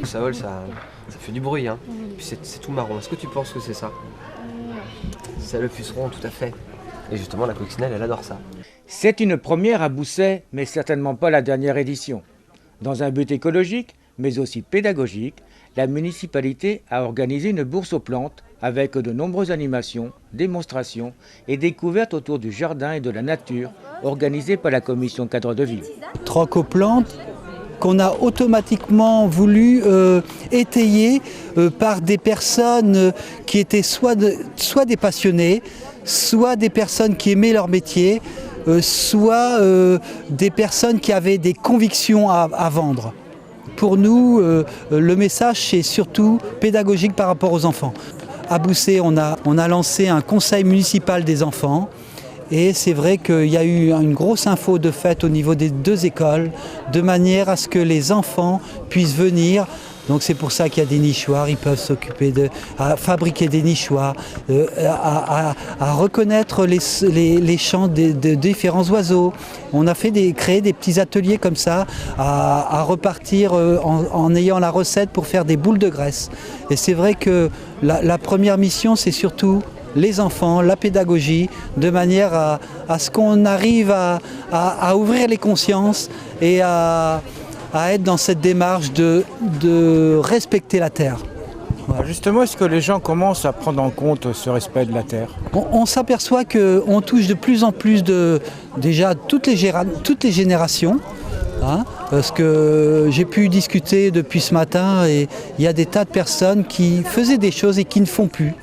Ça vole, ça fait du bruit, hein. Puis c'est tout marron. Est-ce que tu penses que c'est ça? C'est le puceron, tout à fait. Et justement, la coccinelle, elle adore ça. C'est une première à Bousset, mais certainement pas la dernière édition. Dans un but écologique, mais aussi pédagogique, la municipalité a organisé une bourse aux plantes avec de nombreuses animations, démonstrations et découvertes autour du jardin et de la nature organisées par la commission cadre de vie. Troc aux plantes qu'on a automatiquement voulu étayer par des personnes qui étaient soit des passionnés, soit des personnes qui aimaient leur métier, soit des personnes qui avaient des convictions à vendre. Pour nous, le message c'est surtout pédagogique par rapport aux enfants. À Bousset, on a lancé un conseil municipal des enfants. Et c'est vrai qu'il y a eu une grosse info de fait au niveau des deux écoles, de manière à ce que les enfants puissent venir. Donc c'est pour ça qu'il y a des nichoirs, ils peuvent s'occuper à fabriquer des nichoirs, à reconnaître les chants de différents oiseaux. On a créé des petits ateliers comme ça, à repartir en ayant la recette pour faire des boules de graisse. Et c'est vrai que la première mission, c'est surtout les enfants, la pédagogie, de manière à ce qu'on arrive à ouvrir les consciences et à être dans cette démarche de respecter la terre. Voilà. Justement, est-ce que les gens commencent à prendre en compte ce respect de la terre? On s'aperçoit qu'on touche de plus en plus déjà toutes les générations. Hein, parce que j'ai pu discuter depuis ce matin et il y a des tas de personnes qui faisaient des choses et qui ne font plus.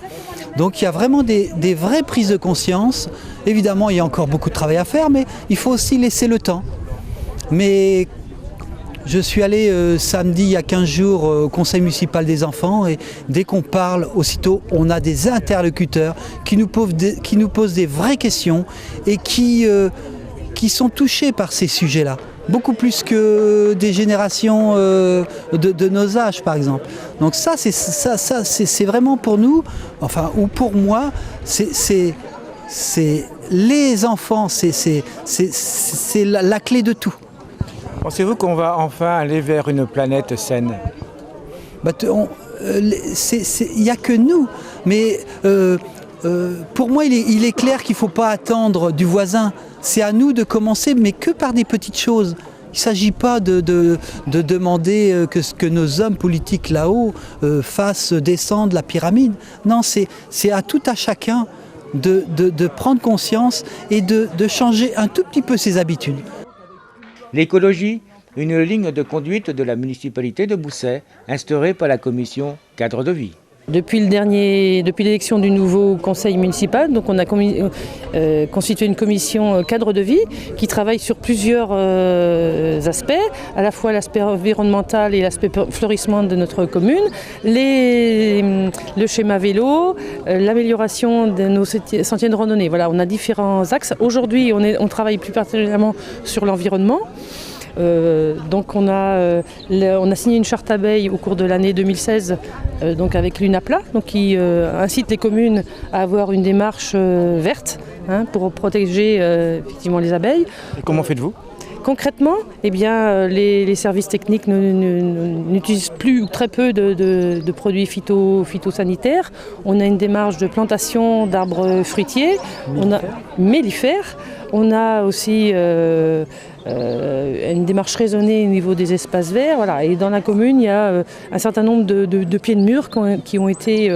Donc il y a vraiment des vraies prises de conscience. Évidemment, il y a encore beaucoup de travail à faire, mais il faut aussi laisser le temps. Mais je suis allé samedi, il y a 15 jours, au conseil municipal des enfants et dès qu'on parle, aussitôt, on a des interlocuteurs qui nous posent des vraies questions et qui sont touchés par ces sujets-là. Beaucoup plus que des générations de nos âges, par exemple. Donc ça, c'est vraiment pour nous, enfin, ou pour moi, c'est les enfants, c'est la clé de tout. Pensez-vous qu'on va enfin aller vers une planète saine? Il n'y a que nous, mais pour moi, il est clair qu'il ne faut pas attendre du voisin. C'est à nous de commencer, mais que par des petites choses. Il ne s'agit pas de demander que nos hommes politiques là-haut fassent descendre la pyramide. Non, c'est à tout à chacun de prendre conscience et de changer un tout petit peu ses habitudes. L'écologie, une ligne de conduite de la municipalité de Bousset, instaurée par la commission cadre de vie. Depuis l'élection du nouveau conseil municipal, donc on a constitué une commission cadre de vie qui travaille sur plusieurs aspects, à la fois l'aspect environnemental et l'aspect fleurissement de notre commune, le schéma vélo, l'amélioration de nos sentiers de randonnée. Voilà, on a différents axes. Aujourd'hui, on travaille plus particulièrement sur l'environnement. Donc on a signé une charte abeille au cours de l'année 2016 donc avec l'UNAPLA, donc qui incite les communes à avoir une démarche verte pour protéger effectivement les abeilles. Et comment faites-vous? Concrètement, eh bien, les services techniques n'utilisent plus ou très peu de produits phytosanitaires. On a une démarche de plantation d'arbres fruitiers, mellifères. On a aussi une démarche raisonnée au niveau des espaces verts. Voilà. Et dans la commune, il y a un certain nombre de pieds de mur qui ont été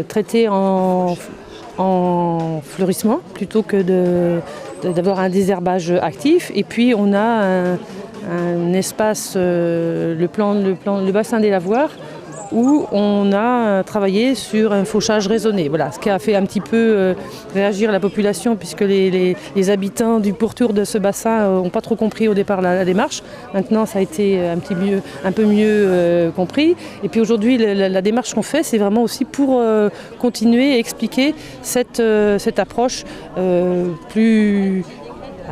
traités en fleurissement plutôt que d'avoir un désherbage actif. Et puis on a un espace, le bassin des lavoirs, où on a travaillé sur un fauchage raisonné. Voilà, ce qui a fait un petit peu réagir la population, puisque les habitants du pourtour de ce bassin n'ont pas trop compris au départ la démarche. Maintenant, ça a été un peu mieux compris. Et puis aujourd'hui, la démarche qu'on fait, c'est vraiment aussi pour continuer à expliquer cette approche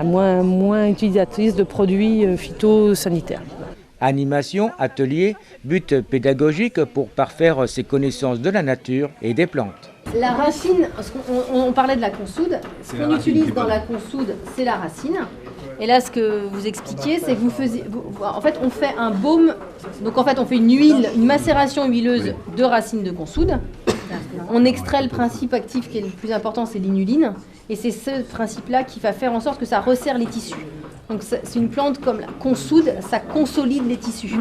moins utilisatrice de produits phytosanitaires. Animation, atelier, but pédagogique pour parfaire ses connaissances de la nature et des plantes. La racine, on parlait de la consoude. Ce qu'on utilise dans la consoude, c'est la racine. Et là, ce que vous expliquiez, c'est que en fait, on fait un baume. Donc, en fait, on fait une macération huileuse de racines de consoude. On extrait le principe actif qui est le plus important, c'est l'inuline. Et c'est ce principe-là qui va faire en sorte que ça resserre les tissus. Donc, c'est une plante comme la consoude, ça consolide les tissus.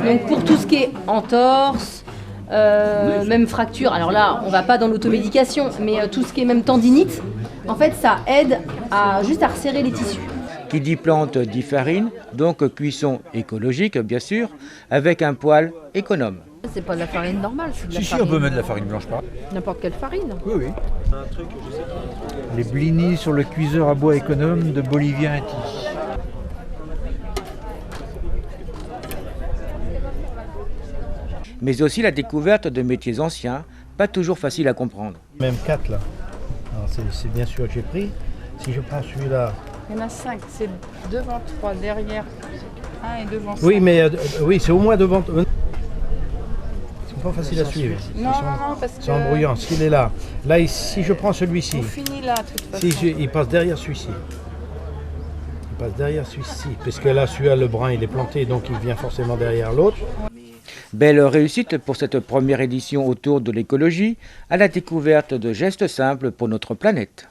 Donc, pour tout ce qui est entorse, même fracture, alors là, on va pas dans l'automédication, mais tout ce qui est même tendinite, en fait, ça aide juste à resserrer les tissus. Qui dit plante dit farine, donc cuisson écologique bien sûr, avec un poêle économe. C'est pas de la farine normale, c'est de la Si, farine. on peut mettre de la farine blanche par. N'importe quelle farine. Oui, oui. Les blinis sur le cuiseur à bois économe de Bolivien Inti. Mais aussi la découverte de métiers anciens, pas toujours faciles à comprendre. Même 4 là. Alors, c'est bien sûr que j'ai pris. Si je prends celui-là. Il y en a 5, c'est devant 3, derrière 1 et devant 5. Oui, mais oui, c'est au moins devant. C'est pas facile à suivre. Non, parce que... C'est embrouillant. S'il est là. Là, si je prends celui-ci. On finit là, de toute façon. Il passe derrière celui-ci. Il passe derrière celui-ci. Parce que là, celui-là, le brin, il est planté, donc il vient forcément derrière l'autre. Belle réussite pour cette première édition autour de l'écologie, à la découverte de gestes simples pour notre planète.